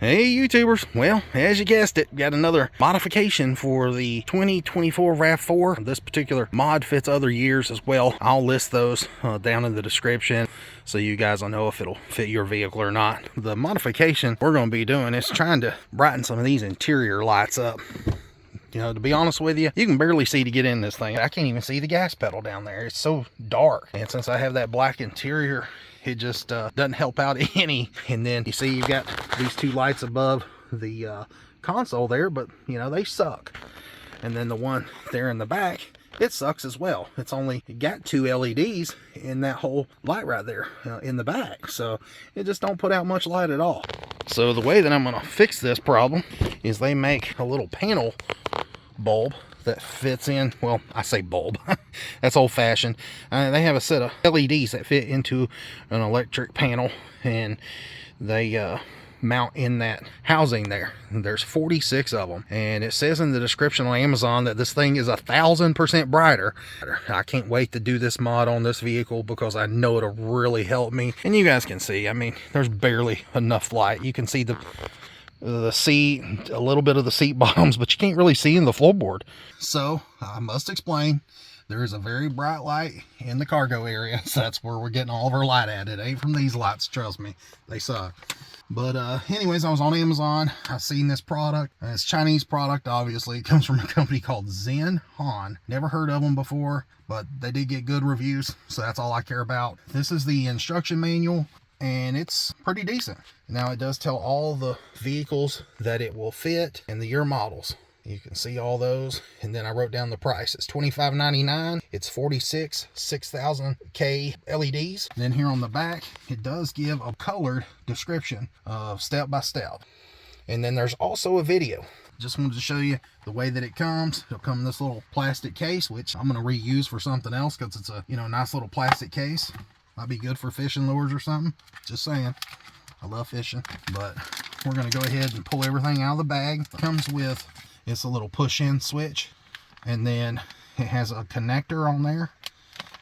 Hey YouTubers, well, as you guessed it, got another modification for the 2024 RAV4. This particular mod fits other years as well. I'll list those down in the description so you guys will know if it'll fit your vehicle or not. The modification we're going to be doing is trying to brighten some of these interior lights up. You know, to be honest with you, you can barely see to get in this thing. I can't even see the gas pedal down there. It's so dark. And since I have that black interior, it just doesn't help out any. And then you see you've got these two lights above the console there, but you know, they suck. And then the one there in the back, it sucks as well. It's only got two LEDs in that whole light right there in the back. So it just don't put out much light at all. So the way that I'm going to fix this problem is they make a little panel bulb that fits in, well, I say bulb, that's old-fashioned. They have a set of LEDs that fit into an electric panel, and they mount in that housing there. There's 46 of them, and it says in the description on Amazon that this thing is 1,000% brighter. I can't wait to do this mod on this vehicle because I know it'll really help me. And you guys can see, I mean, there's barely enough light. You can see the seat, a little bit of the seat bottoms, but you can't really see in the floorboard. So I must explain, there is a very bright light in the cargo area, so that's where we're getting all of our light at. It ain't from these lights, trust me, they suck. But anyways, I was on Amazon, I seen this product, and it's a Chinese product. Obviously it comes from a company called Zen Han. Never heard of them before, but they did get good reviews, so that's all I care about. This is the instruction manual, and it's pretty decent. Now it does tell all the vehicles that it will fit and the year models. You can see all those, and then I wrote down the price. It's $25.99. It's 46 6000K LEDs. Then here on the back, it does give a colored description of step by step. And then there's also a video. Just wanted to show you the way that it comes. It'll come in this little plastic case, which I'm going to reuse for something else because it's a, you know, nice little plastic case. Might be good for fishing lures or something. Just saying. I love fishing. But we're going to go ahead and pull everything out of the bag. It comes with, it's a little push-in switch. And then it has a connector on there.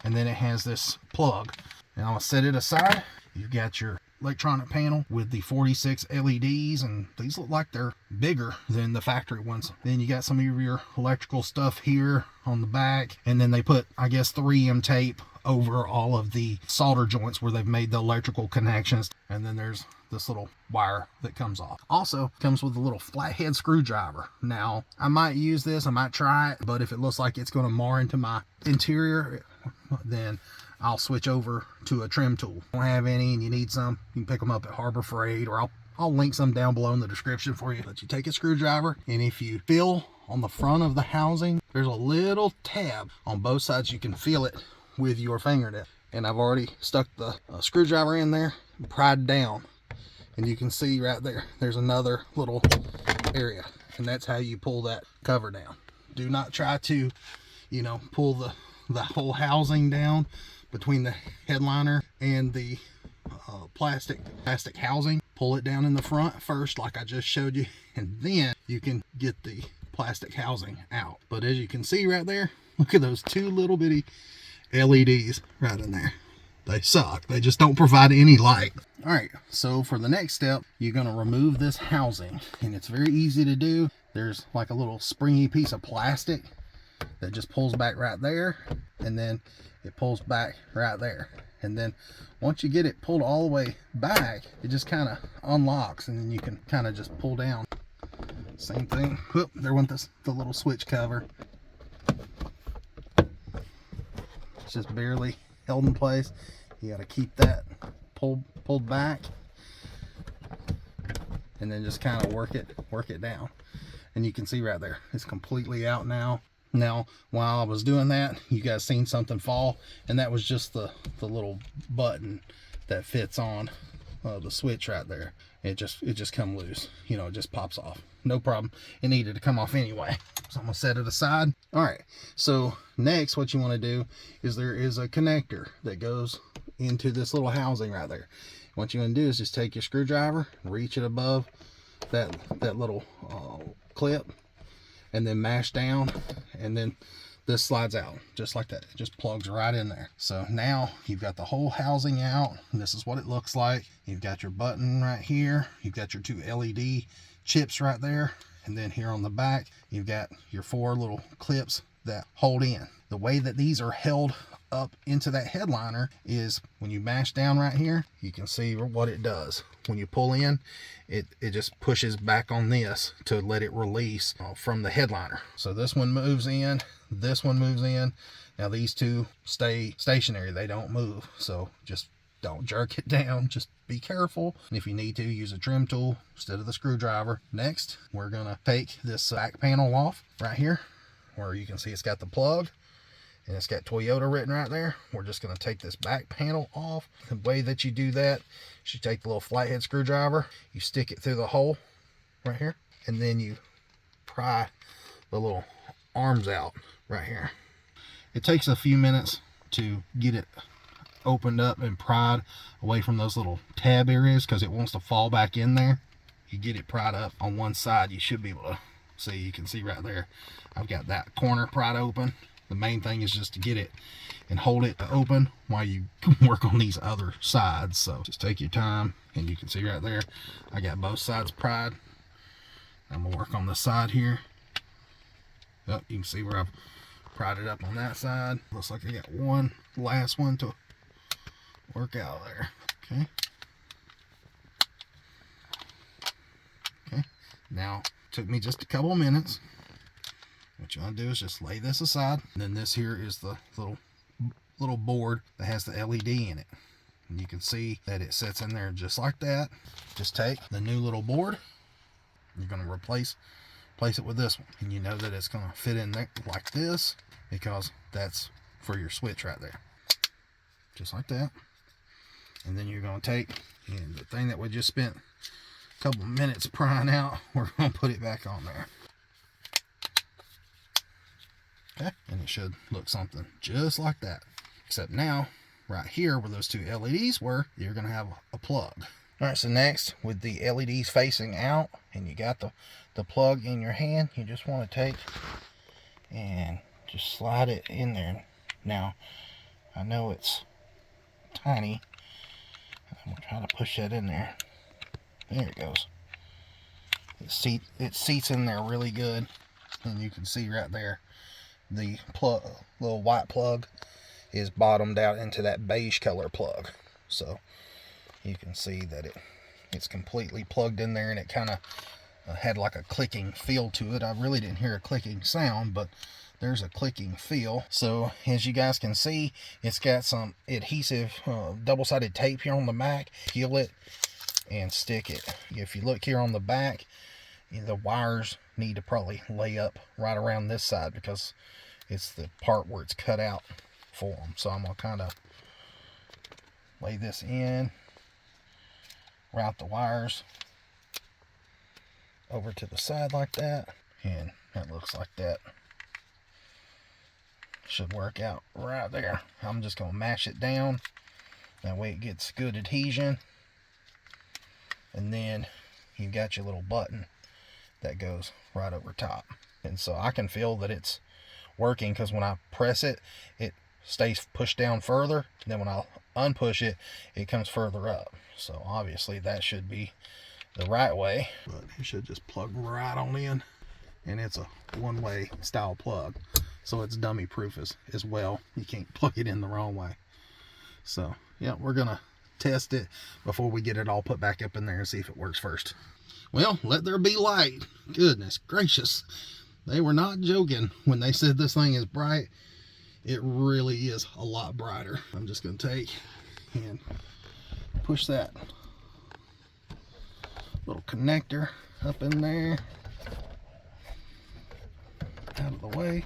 And then it has this plug. Now I'm going to set it aside. You've got your electronic panel with the 46 LEDs, and these look like they're bigger than the factory ones. Then you got some of your electrical stuff here on the back, and then they put, I guess, 3M tape over all of the solder joints where they've made the electrical connections. And then there's this little wire that comes off. Also comes with a little flathead screwdriver. Now I might use this, I might try it, but if it looks like it's going to mar into my interior, then I'll switch over to a trim tool. Don't have any and you need some, you can pick them up at Harbor Freight, or I'll link some down below in the description for you. But you take a screwdriver, and if you feel on the front of the housing, there's a little tab on both sides. You can feel it with your fingertip. And I've already stuck the screwdriver in there and pried down. And you can see right there, there's another little area. And that's how you pull that cover down. Do not try to, you know, pull the whole housing down between the headliner and the plastic housing. Pull it down in the front first, like I just showed you, and then you can get the plastic housing out. But as you can see right there, look at those two little bitty LEDs right in there. They suck. They just don't provide any light. All right, so for the next step, you're going to remove this housing, and it's very easy to do. There's like a little springy piece of plastic that just pulls back right there, and then it pulls back right there. And then once you get it pulled all the way back, it just kind of unlocks, and then you can kind of just pull down. Same thing. Whoop, there went the little switch cover. It's just barely held in place. You got to keep that pulled back, and then just kind of work it down. And you can see right there, it's completely out now. Now, while I was doing that, you guys seen something fall, and that was just the little button that fits on the switch right there. It just come loose, you know, it just pops off. No problem. It needed to come off anyway. So I'm gonna set it aside. All right, so next what you want to do is there is a connector that goes into this little housing right there. What you want to do is just take your screwdriver, reach it above that little clip, and then mash down, and then this slides out just like that. It just plugs right in there. So now you've got the whole housing out, and this is what it looks like. You've got your button right here. You've got your 2 LED chips right there. And then here on the back, you've got your 4 little clips that hold in. The way that these are held up into that headliner is when you mash down right here, you can see what it does. When you pull in, it just pushes back on this to let it release from the headliner. So this one moves in, this one moves in. Now these two stay stationary, they don't move. So just don't jerk it down, just be careful. And if you need to, use a trim tool instead of the screwdriver. Next, we're gonna take this back panel off right here, where you can see it's got the plug and it's got Toyota written right there. We're just going to take this back panel off. The way that you do that is you take the little flathead screwdriver, you stick it through the hole right here, and then you pry the little arms out right here. It takes a few minutes to get it opened up and pried away from those little tab areas because it wants to fall back in there. You get it pried up on one side, you should be able to see. You can see right there, I've got that corner pried open. The main thing is just to get it and hold it open while you work on these other sides. So just take your time, and you can see right there, I got both sides pried. I'm gonna work on the side here. Oh, you can see where I've pried it up on that side. Looks like I got one last one to work out there. Okay. Okay. Now, took me just a couple of minutes. What you want to do is just lay this aside. And then this here is the little board that has the LED in it. And you can see that it sits in there just like that. Just take the new little board. You're going to replace it with this one. And you know that it's going to fit in there like this because that's for your switch right there. Just like that. And then you're going to take and the thing that we just spent a couple minutes prying out, we're going to put it back on there. Okay, and it should look something just like that. Except now, right here where those 2 LEDs were, you're going to have a plug. Alright, so next, with the LEDs facing out, and you got the plug in your hand, you just want to take and just slide it in there. Now, I know it's tiny. I'm going to try to push that in there. There it goes. It seats in there really good. And you can see right there, the plug, little white plug is bottomed out into that beige color plug. So you can see that it's completely plugged in there, and it kind of had like a clicking feel to it. I really didn't hear a clicking sound, but there's a clicking feel. So as you guys can see, it's got some adhesive double-sided tape here on the back. Peel it and stick it. If you look here on the back, the wires need to probably lay up right around this side because it's the part where it's cut out for them. So I'm going to kind of lay this in, route the wires over to the side like that, and that looks like that. Should work out right there. I'm just going to mash it down. That way it gets good adhesion. And then you've got your little button that goes right over top. And so I can feel that it's working because when I press it, it stays pushed down further. And then when I unpush it, it comes further up. So obviously that should be the right way. But it should just plug right on in. And it's a one-way style plug. So it's dummy proof as well. You can't plug it in the wrong way. So yeah, we're going to test it before we get it all put back up in there and see if it works first. Well, let there be light. Goodness gracious. They were not joking when they said this thing is bright. It really is a lot brighter. I'm just going to take and push that little connector up in there. Out of the way.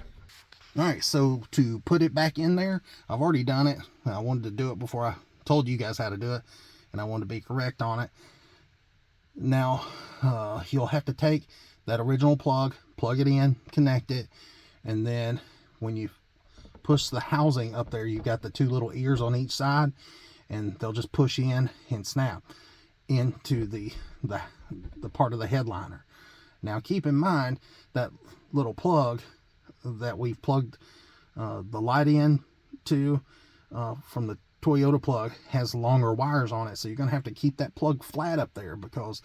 Alright, so to put it back in there, I've already done it. I wanted to do it before I told you guys how to do it, and I wanted to be correct on it. Now, you'll have to take that original plug it in, connect it, and then when you push the housing up there, you've got the 2 little ears on each side, and they'll just push in and snap into the part of the headliner. Now keep in mind that little plug that we've plugged The light in too, from the Toyota plug, has longer wires on it, so you're going to have to keep that plug flat up there, because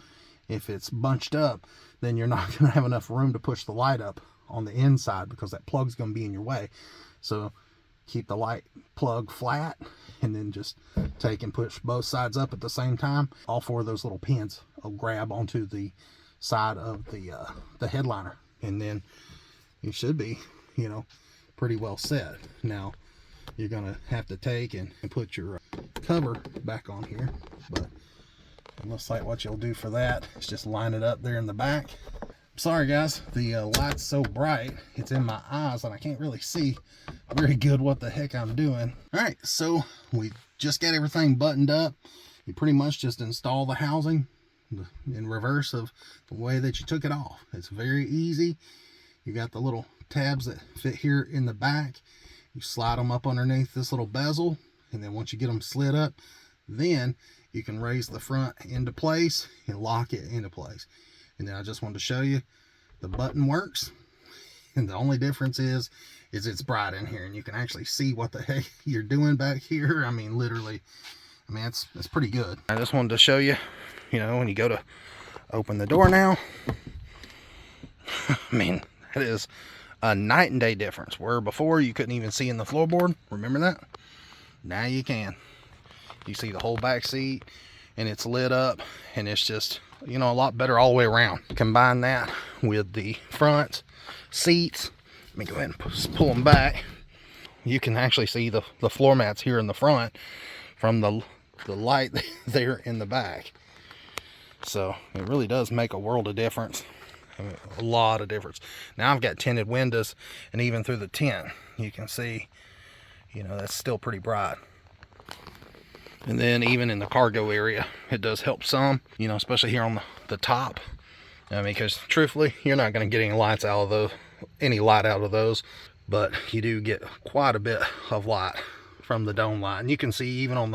if it's bunched up, then you're not going to have enough room to push the light up on the inside, because that plug's going to be in your way. So keep the light plug flat, and then just take and push both sides up at the same time. All four of those little pins will grab onto the side of the headliner, and then you should be, you know, pretty well set. Now you're gonna have to take and put your cover back on here, but it looks like what you'll do for that is just line it up there in the back. Sorry guys, the light's so bright, it's in my eyes and I can't really see very good what the heck I'm doing. All right, so we just got everything buttoned up. You pretty much just install the housing in reverse of the way that you took it off. It's very easy. You got the little tabs that fit here in the back. You slide them up underneath this little bezel, and then once you get them slid up, then you can raise the front into place and lock it into place. And then I just wanted to show you the button works, and the only difference is it's bright in here, and you can actually see what the heck you're doing back here. I mean, literally, I mean, it's pretty good. I just wanted to show you, you know, when you go to open the door now, I mean, it is a night and day difference. Where before you couldn't even see in the floorboard, remember that? Now you can. You see the whole back seat, and it's lit up, and it's just, you know, a lot better all the way around. Combine that with the front seats. Let me go ahead and pull them back. You can actually see the floor mats here in the front from the light there in the back. So it really does make a world of difference. I mean, a lot of difference. Now I've got tinted windows, and even through the tint you can see, you know, that's still pretty bright. And then even in the cargo area, it does help some, you know, especially here on the top. I mean, because truthfully, you're not going to get any light out of those, but you do get quite a bit of light from the dome light. And you can see even on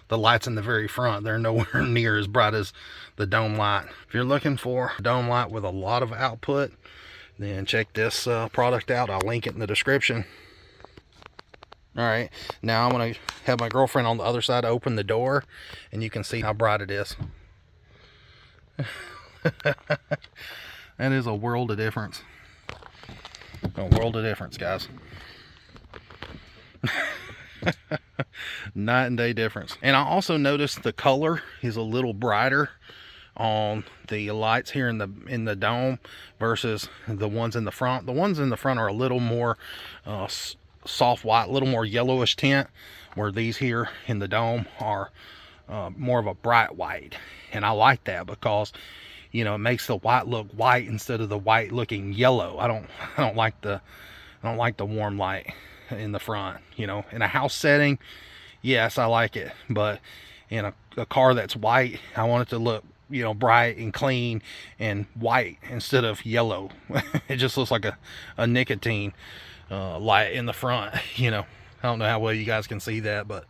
the lights in the very front, they're nowhere near as bright as the dome light. If you're looking for a dome light with a lot of output, then check this product out. I'll link it in the description. All right, now I'm gonna have my girlfriend on the other side open the door, and you can see how bright it is. That is a world of difference. A world of difference, guys. Night and day difference. And I also noticed the color is a little brighter on the lights here in the dome versus the ones in the front. The ones in the front are a little more soft white, a little more yellowish tint, where these here in the dome are more of a bright white. And I like that because, you know, it makes the white look white instead of the white looking yellow. I don't like the warm light in the front. You know, in a house setting, yes, I like it, but in a car that's white, I want it to look, you know, bright and clean and white instead of yellow. It just looks like a nicotine light in the front. You know, I don't know how well you guys can see that, but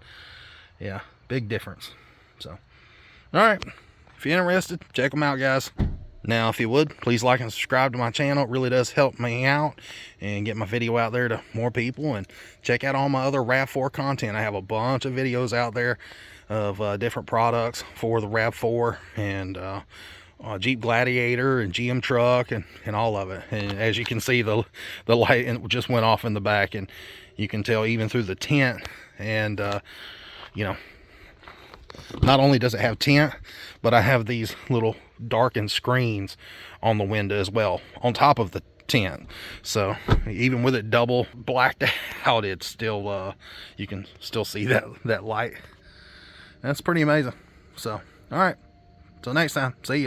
yeah, big difference. So all right, if you're interested, check them out, guys. Now, if you would, please like and subscribe to my channel. It really does help me out and get my video out there to more people. And check out all my other RAV4 content. I have a bunch of videos out there of different products for the RAV4 and Jeep Gladiator and GM truck and all of it. And as you can see, the light just went off in the back, and you can tell even through the tint. And you know, not only does it have tint, but I have these little darkened screens on the window as well on top of the tint. So even with it double blacked out, it's still you can still see that light. That's pretty amazing. So all right, till next time, see you.